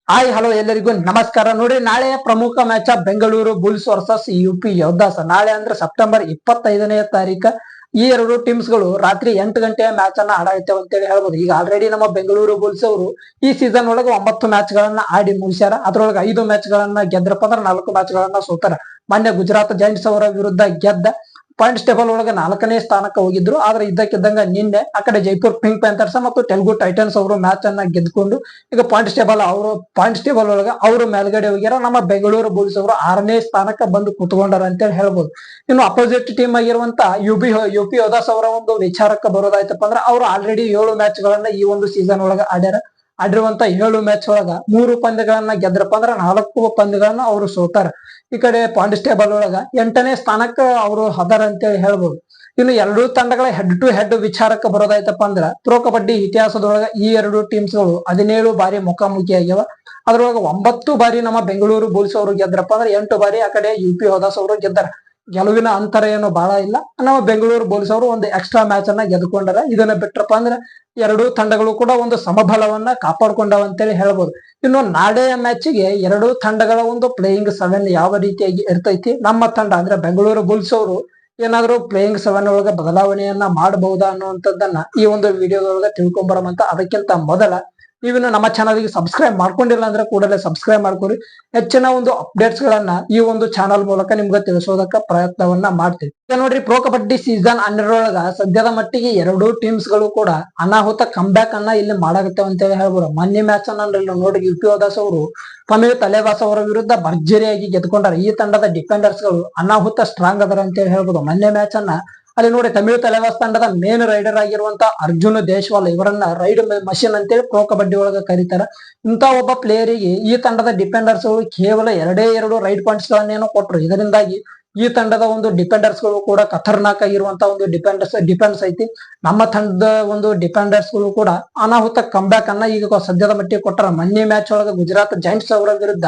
Hi hello ಎಲ್ಲರಿಗೂ ನಮಸ್ಕಾರ. ನೋಡ್ರಿ, ನಾಳೆ ಪ್ರಮುಖ match Bengaluru Bulls versus UP Yoddhas. ನಾಳೆ ಅಂದ್ರೆ ಸೆಪ್ಟೆಂಬರ್ 25ನೇ ತಾರೀಕು ಈ ಎರಡು ಟೀಮ್ಸ್ ಗಳು ರಾತ್ರಿ 8 ಗಂಟೆಯ ಮ್ಯಾಚ್ ಅನ್ನ ಆಡಾಯ್ತೇವೆ ಅಂತ ಹೇಳಿ ಹೇಳ್ಬೋದು. ಈಗ ಆಲ್ರೆಡಿ ನಮ್ಮ ಬೆಂಗಳೂರು ಬುಲ್ಸ್ ಅವರು ಈ ಸೀಸನ್ ಒಳಗೆ 9 ಮ್ಯಾಚ್ ಗಳನ್ನ ಆಡಿ ಮುಗಿಸ್ಯಾರ. ಅದ್ರೊಳಗೆ 5 ಮ್ಯಾಚ್ ಗಳನ್ನ ಗೆದ್ರಪ್ಪ ಅಂದ್ರೆ 4 ಮ್ಯಾಚ್ ಗಳನ್ನ ಸೋತಾರ. ಮೊನ್ನೆ ಗುಜರಾತ್ ಜೈಂಟ್ಸ್ ಅವರ ವಿರುದ್ಧ ಗೆದ್ದ ಪಾಯಿಂಟ್ಸ್ ಟೇಬಲ್ ಒಳಗೆ 4ನೇ ಸ್ಥಾನಕ್ಕೆ ಹೋಗಿದ್ರು. ಆದ್ರೆ ಇದ್ದಕ್ಕಿದ್ದಂಗ ನಿನ್ನೆ ಆ ಕಡೆ ಜೈಪುರ್ ಪಿಂಕ್ ಪ್ಯಾಂಥರ್ಸ್ ಮತ್ತು ತೆಲುಗು ಟೈಟನ್ಸ್ ಅವರು ಮ್ಯಾಚ್ ಅನ್ನ ಗೆದ್ಕೊಂಡು ಈಗ ಪಾಯಿಂಟ್ಸ್ ಟೇಬಲ್ ಒಳಗೆ ಅವರು ಮೇಲ್ಗಡೆ ಹೋಗ್ಯಾರ. ನಮ್ಮ ಬೆಂಗಳೂರು ಬುಲ್ಸ್ ಅವರು 6ನೇ ಸ್ಥಾನಕ್ಕೆ ಬಂದು ಕುತ್ಕೊಂಡಾರ ಅಂತೇಳಿ ಹೇಳ್ಬೋದು. ಇನ್ನು ಅಪೋಸಿಟ್ ಟೀಮ್ ಆಗಿರುವಂತ ಯುಪಿ ಯೋಧಾಸ್ ಅವರ ಒಂದು ವಿಚಾರಕ್ಕೆ ಬರೋದಾಯ್ತಪ್ಪ ಅಂದ್ರೆ ಅವರು ಆಲ್ರೆಡಿ 7 ಮ್ಯಾಚ್ ಗಳನ್ನ ಈ ಒಂದು ಸೀಸನ್ ಒಳಗೆ ಆಡಿರುವಂತ 7 ಮ್ಯಾಚ್ ಒಳಗ 3 ಪಂದ್ಯಗಳನ್ನ ಗೆದ್ರಪ್ಪ ಅಂದ್ರೆ 4 ಪಂದ್ಯಗಳನ್ನ ಅವರು ಸೋತಾರ. ಈ ಕಡೆ ಪಾಯಿಂಟ್ಸ್ ಟೇಬಲ್ ಒಳಗ 8ನೇ ಸ್ಥಾನಕ್ಕ ಅವರು ಹದಾರ ಅಂತೇಳಿ ಹೇಳ್ಬೋದು. ಇನ್ನು ಎರಡೂ ತಂಡಗಳ ಹೆಡ್ ಟು ಹೆಡ್ ವಿಚಾರಕ್ಕೆ ಬರೋದಾಯ್ತಪ್ಪ ಅಂದ್ರ ಪ್ರೊ ಕಬಡ್ಡಿ ಇತಿಹಾಸದೊಳಗ ಈ ಎರಡು ಟೀಮ್ಸ್ ಗಳು 17 ಬಾರಿ ಮುಖಾಮುಖಿ ಆಗ್ಯಾವ. ಅದ್ರೊಳಗ 9 ಬಾರಿ ನಮ್ಮ ಬೆಂಗಳೂರು ಬುಲ್ಸ್ ಅವರು ಗೆದ್ರಪ್ಪ ಅಂದ್ರೆ 8 ಬಾರಿ ಆ ಕಡೆ ಯುಪಿ ಯೋಧಾಸ್ ಅವರು ಗೆದ್ದಾರ. ಗೆಲುವಿನ ಅಂತರ ಏನು ಬಹಳ ಇಲ್ಲ. ನಮ್ಮ ಬೆಂಗಳೂರು ಬುಲ್ಸ್ ಅವರು ಒಂದು ಎಕ್ಸ್ಟ್ರಾ ಮ್ಯಾಚ್ ಅನ್ನ ಗೆದ್ಕೊಂಡಾರ. ಇದನ್ನ ಬಿಟ್ರಪ್ಪ ಅಂದ್ರೆ ಎರಡೂ ತಂಡಗಳು ಕೂಡ ಒಂದು ಸಮಬಲವನ್ನ ಕಾಪಾಡ್ಕೊಂಡಾವ ಅಂತೇಳಿ ಹೇಳ್ಬೋದು. ಇನ್ನು ನಾಳೆಯ ಮ್ಯಾಚಿಗೆ ಎರಡೂ ತಂಡಗಳ ಒಂದು ಪ್ಲೇಯಿಂಗ್ 7 ಯಾವ ರೀತಿಯಾಗಿ ಇರ್ತೈತಿ, ನಮ್ಮ ತಂಡ ಅಂದ್ರೆ ಬೆಂಗಳೂರು ಬುಲ್ಸ್ ಅವರು ಏನಾದ್ರು ಪ್ಲೇಯಿಂಗ್ 7 ಒಳಗೆ ಬದಲಾವಣೆಯನ್ನ ಮಾಡಬಹುದಾ ಅನ್ನುವಂಥದ್ದನ್ನ ಈ ಒಂದು ವಿಡಿಯೋದೊಳಗೆ ತಿಳ್ಕೊಂಬರಮಂತ. ಅದಕ್ಕಿಂತ ಮೊದಲ ನೀವಿನ್ನು ನಮ್ಮ ಚಾನಲ್ಗೆ ಸಬ್ಸ್ಕ್ರೈಬ್ ಮಾಡ್ಕೊಂಡಿಲ್ಲ ಅಂದ್ರೆ ಕೂಡಲೇ ಸಬ್ಸ್ಕ್ರೈಬ್ ಮಾಡ್ಕೊರಿ. ಹೆಚ್ಚಿನ ಒಂದು ಅಪ್ಡೇಟ್ಸ್ ಗಳನ್ನ ಈ ಒಂದು ಚಾನಲ್ ಮೂಲಕ ನಿಮ್ಗೆ ತಿಳಿಸೋದಕ್ಕೆ ಪ್ರಯತ್ನವನ್ನ ಮಾಡ್ತೀವಿ. ಈಗ ನೋಡ್ರಿ, ಪ್ರೊ ಕಬಡ್ಡಿ ಸೀಸನ್ 12 ಸದ್ಯದ ಮಟ್ಟಿಗೆ ಎರಡೂ ಟೀಮ್ಸ್ ಗಳು ಕೂಡ ಅನಾಹುತ ಕಂಬ್ಯಾಕ್ ಅನ್ನ ಇಲ್ಲಿ ಮಾಡಾಕತ್ತೇವೆ ಅಂತ ಹೇಳಿ ಹೇಳ್ಬೋದು. ಮೊನ್ನೆ ಮ್ಯಾಚ್ ಅನ್ನ ನೋಡಿ ಯುಪಿ ಯೋಧಾಸ್ ಅವರು ತಮಿಳ್ ತಲೆವಾಸ್ ಅವರ ವಿರುದ್ಧ ಭರ್ಜರಿಯಾಗಿ ಗೆದ್ಕೊಂಡಾರ. ಈ ತಂಡದ ಡಿಫೆಂಡರ್ಸ್ ಗಳು ಅನಾಹುತ ಸ್ಟ್ರಾಂಗ್ ಅದರ ಅಂತ ಹೇಳಿ ಹೇಳ್ಬೋದು. ಮೊನ್ನೆ ಮ್ಯಾಚ್ ಅನ್ನ ಅಲ್ಲಿ ನೋಡಿ ತಮಿಳ್ ತಲೆವಾಸ್ ತಂಡದ ಮೇನ್ ರೈಡರ್ ಆಗಿರುವಂತ ಅರ್ಜುನ್ ದೇಶ್ವಾಲ್ ಇವರನ್ನ ರೈಡ್ ಮಷಿನ್ ಅಂತೇಳಿ ಪ್ರೊ ಕಬಡ್ಡಿ ಒಳಗ ಕರೀತಾರ. ಇಂತ ಒಬ್ಬ ಪ್ಲೇಯರಿಗೆ ಈ ತಂಡದ ಡಿಫೆಂಡರ್ಸ್ ಗಳು ಕೇವಲ 2 ರೈಡ್ ಪಾಯಿಂಟ್ಸ್ ಗಳನ್ನೇನೋ ಕೊಟ್ರು. ಇದರಿಂದಾಗಿ ಈ ತಂಡದ ಒಂದು ಡಿಫೆಂಡರ್ಸ್ ಗಳು ಕೂಡ ಖತರ್ನಾಕ್ ಆಗಿರುವಂತ ಒಂದು ಡಿಫೆನ್ಸ್ ಐತಿ. ನಮ್ಮ ತಂಡದ ಒಂದು ಡಿಫೆಂಡರ್ಸ್ ಗಳು ಕೂಡ ಅನಾಹುತ ಕಂಬ್ಯಾಕ್ ಅನ್ನ ಈಗ ಸದ್ಯದ ಮಟ್ಟಿಗೆ ಕೊಟ್ಟರ. ಮೊನ್ನೆ ಮ್ಯಾಚ್ ಒಳಗ ಗುಜರಾತ್ ಜೈಂಟ್ಸ್ ಅವರ ವಿರುದ್ಧ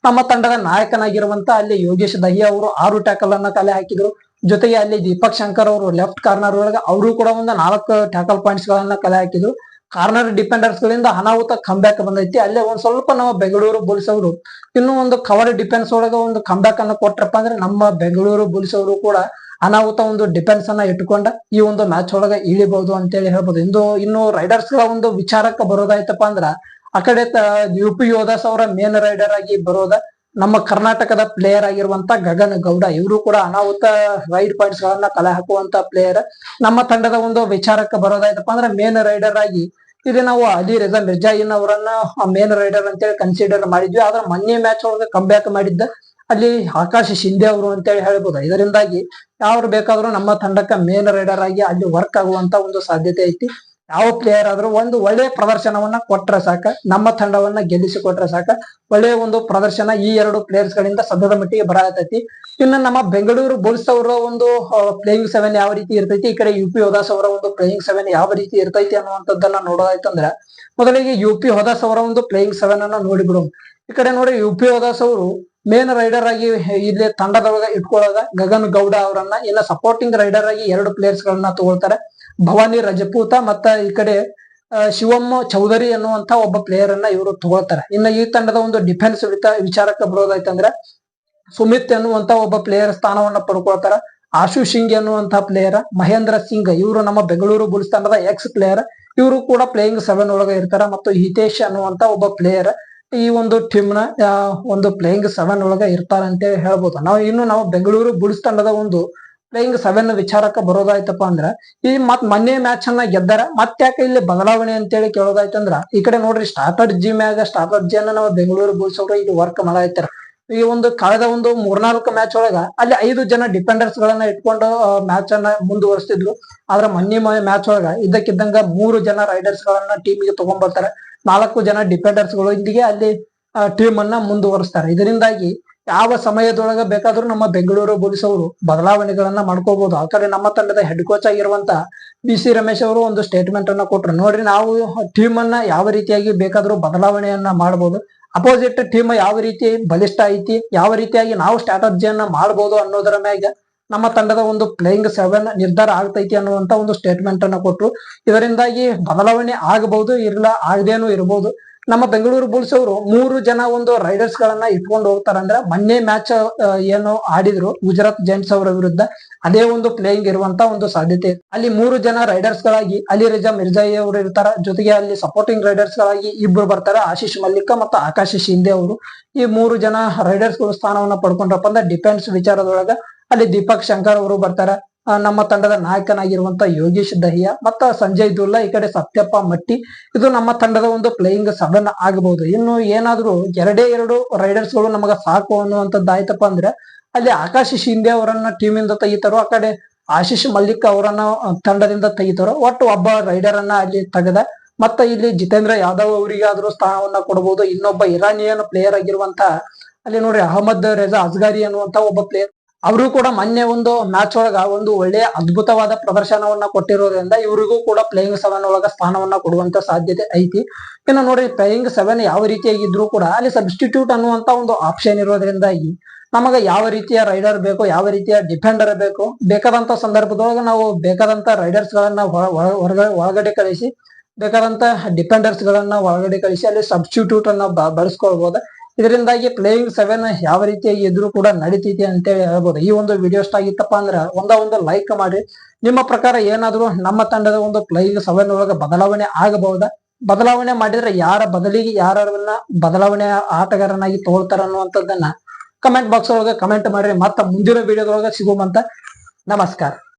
ನಮ್ಮ ತಂಡದ ನಾಯಕನಾಗಿರುವಂತ ಅಲ್ಲಿ ಯೋಗೇಶ್ ದಹಿಯಾ ಅವರು 6 ಟ್ಯಾಕಲ್ ಅನ್ನ ಕಲೆ ಹಾಕಿದ್ರು. ಜೊತೆಗೆ ಅಲ್ಲಿ ದೀಪಕ್ ಶಂಕರ್ ಅವರು ಲೆಫ್ಟ್ ಕಾರ್ನರ್ ಒಳಗ ಅವರು ಕೂಡ ಒಂದು 4 ಟ್ಯಾಕಲ್ ಪಾಯಿಂಟ್ಸ್ ಗಳನ್ನ ಕಲೆ ಹಾಕಿದ್ರು. ಕಾರ್ನರ್ ಡಿಫೆಂಡರ್ಸ್ ಗಳಿಂದ ಅನಾಹುತ ಕಂಬ್ಯಾಕ್ ಬಂದೈತಿ. ಅಲ್ಲೇ ಒಂದ್ ಸ್ವಲ್ಪ ನಮ್ಮ ಬೆಂಗಳೂರು ಬುಲ್ಸ್ ಅವರು ಇನ್ನೂ ಒಂದು ಕವರ್ ಡಿಫೆನ್ಸ್ ಒಳಗ ಒಂದು ಕಂಬ್ಯಾಕ್ ಅನ್ನ ಕೊಟ್ರಪ್ಪ ಅಂದ್ರೆ ನಮ್ಮ ಬೆಂಗಳೂರು ಬುಲ್ಸ್ ಅವರು ಕೂಡ ಅನಾಹುತ ಒಂದು ಡಿಫೆನ್ಸ್ ಅನ್ನ ಇಟ್ಟುಕೊಂಡ ಈ ಒಂದು ಮ್ಯಾಚ್ ಒಳಗ ಇಳಿಬಹುದು ಅಂತೇಳಿ ಹೇಳ್ಬೋದು. ಇನ್ನು ರೈಡರ್ಸ್ ಗಳ ಒಂದು ವಿಚಾರಕ್ಕೆ ಬರೋದಾಯ್ತಪ್ಪ ಅಂದ್ರ ಆ ಕಡೆ ಯುಪಿ ಯೋಧಾಸ್ ಅವರ ಮೇನ್ ರೈಡರ್ ಆಗಿ ಬರೋದ ನಮ್ಮ ಕರ್ನಾಟಕದ ಪ್ಲೇಯರ್ ಆಗಿರುವಂತ ಗಗನ್ ಗೌಡ. ಇವರು ಕೂಡ ಅನಾಹುತ ರೈಡ್ ಪಾಯಿಂಟ್ಸ್ ಗಳನ್ನ ಕಲೆ ಹಾಕುವಂತ ಪ್ಲೇಯರ್. ನಮ್ಮ ತಂಡದ ಒಂದು ವಿಚಾರಕ್ಕೆ ಬರೋದಾಯ್ತಪ್ಪ ಅಂದ್ರೆ ಮೇನ್ ರೈಡರ್ ಆಗಿ ಇಲ್ಲಿ ನಾವು ಅಲಿ ರೆಜಾ ಮಿರ್ಜಾಯಿನ್ ಅವರನ್ನ ಮೇನ್ ರೈಡರ್ ಅಂತೇಳಿ ಕನ್ಸಿಡರ್ ಮಾಡಿದ್ವಿ. ಆದ್ರೆ ಮೊನ್ನೆ ಮ್ಯಾಚ್ ಒಳಗೆ ಕಂಬ್ಯಾಕ್ ಮಾಡಿದ್ದ ಅಲ್ಲಿ ಆಕಾಶ್ ಶಿಂದೆ ಅವರು ಅಂತೇಳಿ ಹೇಳ್ಬೋದು. ಇದರಿಂದಾಗಿ ಯಾರು ಬೇಕಾದ್ರೂ ನಮ್ಮ ತಂಡಕ್ಕೆ ಮೇನ್ ರೈಡರ್ ಆಗಿ ಅಲ್ಲಿ ವರ್ಕ್ ಆಗುವಂತ ಒಂದು ಸಾಧ್ಯತೆ ಐತಿ. ಯಾವ ಪ್ಲೇಯರ್ ಆದ್ರೂ ಒಂದು ಒಳ್ಳೆಯ ಪ್ರದರ್ಶನವನ್ನ ಕೊಟ್ರೆ ಸಾಕ, ನಮ್ಮ ತಂಡವನ್ನ ಗೆಲ್ಲಿಸಿ ಕೊಟ್ರೆ ಸಾಕ. ಒಳ್ಳೆಯ ಒಂದು ಪ್ರದರ್ಶನ ಈ ಎರಡು ಪ್ಲೇಯರ್ಸ್ ಗಳಿಂದ ಸದ್ಯದ ಮಟ್ಟಿಗೆ ಬರತೈತಿ. ಇನ್ನು ನಮ್ಮ ಬೆಂಗಳೂರು ಬುಲ್ಸ್ ಅವರ ಒಂದು ಪ್ಲೇಯಿಂಗ್ 7 ಯಾವ ರೀತಿ ಇರ್ತೈತಿ, ಈ ಕಡೆ ಯುಪಿ ಯೋಧಾಸ್ ಅವರ ಒಂದು ಪ್ಲೇಯಿಂಗ್ 7 ಯಾವ ರೀತಿ ಇರ್ತೈತಿ ಅನ್ನುವಂಥದ್ದನ್ನ ನೋಡೋದಾಯ್ತಂದ್ರ ಮೊದಲಿಗೆ ಯುಪಿ ಯೋಧಾಸ್ ಅವರ ಒಂದು ಪ್ಲೇಯಿಂಗ್ 7 ಅನ್ನ ನೋಡಿಬಿಡು. ಈ ಕಡೆ ನೋಡಿ, ಯುಪಿ ಯೋಧಾಸ್ ಅವರು ಮೇನ್ ರೈಡರ್ ಆಗಿ ಇಲ್ಲಿ ತಂಡದೊಳಗ ಇಟ್ಕೊಳ್ಳೋದ ಗಗನ್ ಗೌಡ ಅವರನ್ನ, ಇನ್ನ ಸಪೋರ್ಟಿಂಗ್ ರೈಡರ್ ಆಗಿ 2 ಪ್ಲೇಯರ್ಸ್ ಗಳನ್ನ ತಗೊಳ್ತಾರೆ, ಭವಾನಿ ರಜಪೂತ ಮತ್ತ ಈ ಕಡೆ ಶಿವಮ್ ಚೌಧರಿ ಅನ್ನುವಂತ ಒಬ್ಬ ಪ್ಲೇಯರ್ ಅನ್ನ ಇವರು ತಗೊಳ್ತಾರೆ. ಇನ್ನು ಈ ತಂಡದ ಒಂದು ಡಿಫೆನ್ಸ್ ವಿಚಾರಕ್ಕೆ ಬರೋದಾಯ್ತಂದ್ರೆ ಸುಮಿತ್ ಎನ್ನುವಂತ ಒಬ್ಬ ಪ್ಲೇಯರ್ ಸ್ಥಾನವನ್ನ ಪಡ್ಕೊಳ್ತಾರ. ಆಶು ಸಿಂಗ್ ಎನ್ನುವಂತ ಪ್ಲೇಯರ್, ಮಹೇಂದ್ರ ಸಿಂಗ್ ಇವರು ನಮ್ಮ ಬೆಂಗಳೂರು ಬುಲ್ಸ್ ತಂಡದ ಎಕ್ಸ್ ಪ್ಲೇಯರ್, ಇವರು ಕೂಡ ಪ್ಲೇಯಿಂಗ್ 7 ಒಳಗ ಇರ್ತಾರ. ಮತ್ತು ಹಿತೇಶ್ ಅನ್ನುವಂತ ಒಬ್ಬ ಪ್ಲೇಯರ್ ಈ ಒಂದು ಟೀಮ್ ನ ಒಂದು ಪ್ಲೇಯಿಂಗ್ 7 ಒಳಗ ಇರ್ತಾರ ಅಂತ ಹೇಳ್ಬೋದು. ನಾವು ಬೆಂಗಳೂರು ಬುಲ್ಸ್ ತಂಡದ ಒಂದು ಪ್ಲೇಯಿಂಗ್ 7 ವಿಚಾರಕ್ಕೆ ಬರೋದಾಯ್ತಪ್ಪ ಅಂದ್ರ ಈ ಮೊನ್ನೆ ಮ್ಯಾಚ್ ಅನ್ನ ಗೆದ್ದಾರ. ಯಾಕೆ ಇಲ್ಲಿ ಬದಲಾವಣೆ ಅಂತೇಳಿ ಕೇಳೋದಾಯ್ತಂದ್ರ ಈ ಕಡೆ ನೋಡ್ರಿ, ಸ್ಟಾರ್ಟರ್ಜಿ ಅನ್ನ ನಾವು ಬೆಂಗಳೂರು ಬುಲ್ಸ್ ಅವರು ಇಲ್ಲಿ ವರ್ಕ್ ಮಾಡಾಯ್ತಾರ. ಈ ಒಂದು ಕಳೆದ ಒಂದು 3-4 ಮ್ಯಾಚ್ ಒಳಗ ಅಲ್ಲಿ 5 ಜನ ಡಿಫೆಂಡರ್ಸ್ ಗಳನ್ನ ಇಟ್ಕೊಂಡು ಮ್ಯಾಚ್ ಅನ್ನ ಮುಂದುವರಿಸ್ತಿದ್ರು. ಆದ್ರೆ ಮೊನ್ನೆ ಮ್ಯಾಚ್ ಒಳಗ ಇದ್ದಕ್ಕಿದ್ದಂಗ 3 ಜನ ರೈಡರ್ಸ್ ಗಳನ್ನ ಟೀಮಿಗೆ ತಗೊಂಡ್ಬರ್ತಾರೆ. 4 ಜನ ಡಿಫೆಂಡರ್ಸ್ ಗಳೊಂದಿಗೆ ಅಲ್ಲಿ ಟೀಮ್ ಅನ್ನ ಮುಂದುವರಿಸ್ತಾರೆ. ಇದರಿಂದಾಗಿ ಯಾವ ಸಮಯದೊಳಗ ಬೇಕಾದ್ರೂ ನಮ್ಮ ಬೆಂಗಳೂರು ಬುಲ್ಸ್ ಅವರು ಬದಲಾವಣೆಗಳನ್ನ ಮಾಡ್ಕೋಬಹುದು. ಆ ಕಡೆ ನಮ್ಮ ತಂಡದ ಹೆಡ್ ಕೋಚ್ ಆಗಿರುವಂತ BC ರಮೇಶ್ ಅವರು ಒಂದು ಸ್ಟೇಟ್ಮೆಂಟ್ ಅನ್ನ ಕೊಟ್ರು. ನೋಡ್ರಿ, ನಾವು ಟೀಮ್ ಅನ್ನ ಯಾವ ರೀತಿಯಾಗಿ ಬೇಕಾದ್ರೂ ಬದಲಾವಣೆಯನ್ನ ಮಾಡಬಹುದು, ಅಪೋಸಿಟ್ ಟೀಮ್ ಯಾವ ರೀತಿ ಬಲಿಷ್ಠ ಐತಿ, ಯಾವ ರೀತಿಯಾಗಿ ನಾವು ಸ್ಟ್ರಾಟಜಿಯನ್ನ ಮಾಡಬಹುದು ಅನ್ನೋದರ ಮ್ಯಾಗ ನಮ್ಮ ತಂಡದ ಒಂದು ಪ್ಲೇಯಿಂಗ್ 7 ನಿರ್ಧಾರ ಆಗ್ತೈತಿ ಅನ್ನುವಂತ ಒಂದು ಸ್ಟೇಟ್ಮೆಂಟ್ ಅನ್ನ ಕೊಟ್ರು. ಇದರಿಂದಾಗಿ ಬದಲಾವಣೆ ಆಗಬಹುದು, ಆಗದೇನು ಇರಬಹುದು. ನಮ್ಮ ಬೆಂಗಳೂರು ಬುಲ್ಸ್ ಅವರು 3 ಜನ ಒಂದು ರೈಡರ್ಸ್ ಗಳನ್ನ ಇಟ್ಕೊಂಡು ಹೋಗ್ತಾರ. ಅಂದ್ರೆ ಮೊನ್ನೆ ಮ್ಯಾಚ್ ಏನು ಆಡಿದ್ರು ಗುಜರಾತ್ ಜೈಂಟ್ಸ್ ಅವರ ವಿರುದ್ಧ, ಅದೇ ಒಂದು ಪ್ಲೇಯಿಂಗ್ ಇರುವಂತ ಒಂದು ಸಾಧ್ಯತೆ ಇದೆ. ಅಲ್ಲಿ 3 ಜನ ರೈಡರ್ಸ್ ಗಳಾಗಿ ಅಲಿ ರಜಾ ಮಿರ್ಜಾಯಿ ಅವರು ಇರ್ತಾರ. ಜೊತೆಗೆ ಅಲ್ಲಿ ಸಪೋರ್ಟಿಂಗ್ ರೈಡರ್ಸ್ ಗಳಾಗಿ ಇಬ್ರು ಬರ್ತಾರೆ, ಆಶೀಶ್ ಮಲ್ಲಿಕ ಮತ್ತು ಆಕಾಶ್ ಶಿಂದೆ ಅವರು. ಈ 3 ಜನ ರೈಡರ್ಸ್ ಗಳು ಸ್ಥಾನವನ್ನ ಪಡ್ಕೊಂಡ್ರಪ್ಪ ಅಂದ್ರೆ ಡಿಫೆನ್ಸ್ ವಿಚಾರದೊಳಗ ಅಲ್ಲಿ ದೀಪಕ್ ಶಂಕರ್ ಅವರು ಬರ್ತಾರ. ನಮ್ಮ ತಂಡದ ನಾಯಕನಾಗಿರುವಂತ ಯೋಗೇಶ್ ದಹಿಯಾ ಮತ್ತ ಸಂಜಯ್ ದುಲ್ಲಾ, ಈ ಕಡೆ ಸತ್ಯಪ್ಪ ಮಟ್ಟಿ. ಇದು ನಮ್ಮ ತಂಡದ ಒಂದು ಪ್ಲೇಯಿಂಗ್ 7 ಆಗಬಹುದು. ಇನ್ನು ಏನಾದ್ರೂ 2 ರೈಡರ್ಸ್ ಗಳು ನಮಗ ಸಾಕು ಅನ್ನುವಂಥದ್ದು ಆಯ್ತಪ್ಪ ಅಂದ್ರೆ ಅಲ್ಲಿ ಆಕಾಶ್ ಶಿಂದೆ ಅವರನ್ನ ಟೀಮ್ ಇಂದ ತೆಗಿತಾರೋ, ಆ ಕಡೆ ಆಶೀಶ್ ಮಲ್ಲಿಕ್ ಅವರನ್ನ ತಂಡದಿಂದ ತೆಗಿತಾರೋ, ಒಟ್ಟು ಒಬ್ಬ ರೈಡರ್ ಅನ್ನ ಅಲ್ಲಿ ತೆಗೆದ ಮತ್ತ ಇಲ್ಲಿ ಜಿತೇಂದ್ರ ಯಾದವ್ ಅವರಿಗಾದ್ರೂ ಸ್ಥಾನವನ್ನ ಕೊಡಬಹುದು. ಇನ್ನೊಬ್ಬ ಇರಾನಿಯನ್ ಪ್ಲೇಯರ್ ಆಗಿರುವಂತ ಅಲ್ಲಿ ನೋಡ್ರಿ ಅಹಮದ್ ರೆಜಾ ಅಸ್ಗಾರಿ ಅನ್ನುವಂತ ಒಬ್ಬ ಪ್ಲೇಯರ್, ಅವರು ಕೂಡ ಮೊನ್ನೆ ಒಂದು ಮ್ಯಾಚ್ ಒಳಗ ಒಂದು ಒಳ್ಳೆಯ ಅದ್ಭುತವಾದ ಪ್ರದರ್ಶನವನ್ನ ಕೊಟ್ಟಿರೋದ್ರಿಂದ ಇವರಿಗೂ ಕೂಡ ಪ್ಲೇಯಿಂಗ್ 7 ಒಳಗ ಸ್ಥಾನವನ್ನ ಕೊಡುವಂತ ಸಾಧ್ಯತೆ ಐತಿ. ಇನ್ನು ನೋಡಿ ಪ್ಲೇಯಿಂಗ್ 7 ಯಾವ ರೀತಿಯಾಗಿದ್ರು ಕೂಡ ಅಲ್ಲಿ ಸಬ್ಸ್ಟಿಟ್ಯೂಟ್ ಅನ್ನುವಂತ ಒಂದು ಆಪ್ಷನ್ ಇರೋದ್ರಿಂದಾಗಿ ನಮಗ ಯಾವ ರೀತಿಯ ರೈಡರ್ ಬೇಕು, ಯಾವ ರೀತಿಯ ಡಿಫೆಂಡರ್ ಬೇಕು, ಬೇಕಾದಂತ ಸಂದರ್ಭದೊಳಗ ನಾವು ಬೇಕಾದಂತ ರೈಡರ್ಸ್ ಗಳನ್ನ ಒಳಗಡೆ ಕಳಿಸಿ, ಬೇಕಾದಂತ ಡಿಫೆಂಡರ್ಸ್ ಗಳನ್ನ ಒಳಗಡೆ ಕಳಿಸಿ ಅಲ್ಲಿ ಸಬ್ಸ್ಟಿಟ್ಯೂಟ್ ಅನ್ನ ಬಳಸ್ಕೊಳ್ಬಹುದು. ಇದರಿಂದಾಗಿ ಪ್ಲೇಯಿಂಗ್ 7 ಯಾವ ರೀತಿಯಾಗಿ ಇದ್ರೂ ಕೂಡ ನಡೀತೈತಿ ಅಂತೇಳಿ ಹೇಳ್ಬೋದು. ಈ ಒಂದು ವಿಡಿಯೋ ಇಷ್ಟ ಆಗಿತ್ತಪ್ಪ ಅಂದ್ರೆ ಒಂದು ಲೈಕ್ ಮಾಡಿ. ನಿಮ್ಮ ಪ್ರಕಾರ ಏನಾದ್ರೂ ನಮ್ಮ ತಂಡದ ಒಂದು ಪ್ಲೇಯಿಂಗ್ 7 ಒಳಗ ಬದಲಾವಣೆ ಆಗಬಹುದಾ? ಬದಲಾವಣೆ ಮಾಡಿದ್ರೆ ಯಾರ ಬದಲಿಗೆ ಯಾರನ್ನ ಬದಲಾವಣೆ ಆಟಗಾರನಾಗಿ ತಗೊಳ್ತಾರ ಅನ್ನುವಂಥದ್ದನ್ನ ಕಮೆಂಟ್ ಬಾಕ್ಸ್ ಒಳಗೆ ಕಮೆಂಟ್ ಮಾಡ್ರಿ. ಮತ್ತ ಮುಂದಿನ ವಿಡಿಯೋದೊಳಗ ಸಿಗುವಂತ ನಮಸ್ಕಾರ.